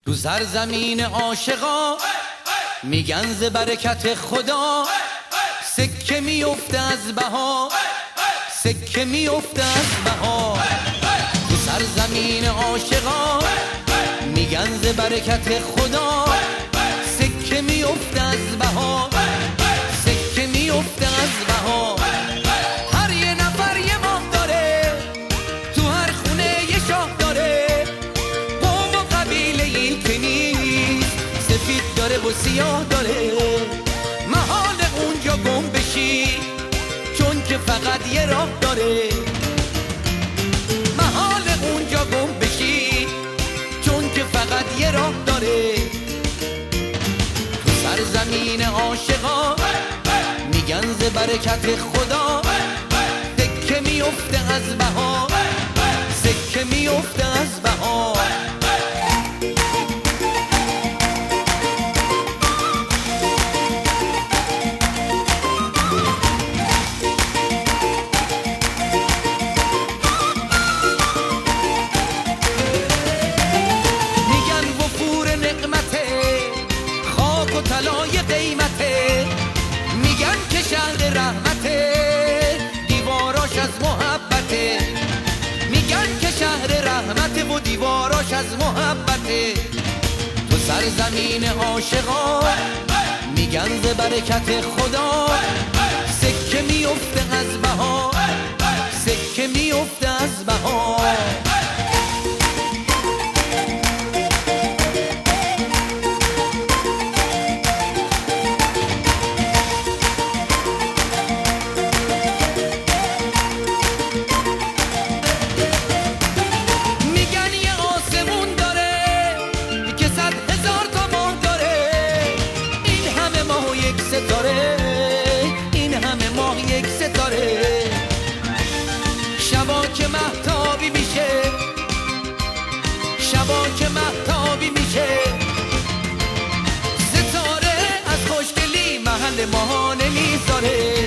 تو سرزمین عاشقا میگن ز برکت خدا سکه میفته از بها، سکه میفته از بها. تو سرزمین عاشقا میگن ز برکت خدا سکه میفته از بها، سکه میفته از بها. هر یه نفر یه ماه داره، تو هر خونه یه شاه داره. قوم و قبیله ای که نیست، سفید داره و سیاه داره. محال اونجا گم بشی چون که فقط یه راه داره. محال اونجا گم بشی چون که فقط یه راه داره. تو سرزمین عاشقا میگن ز برکت خدا سکه میفته از بها، سکه میفته از بها. طلای قیمته میگن که شهر رحمته، دیواراش از محبته. میگن که شهر رحمته و دیواراش از محبته. تو سرزمین عاشقا میگن ز برکت خدا سکه میفته از بها، سکه میفته از بها. این همه ماه یک ستاره، شبا که مهتابی میشه، شبا که مهتابی میشه. ستاره از خوشگلی محل ما نمیذاره.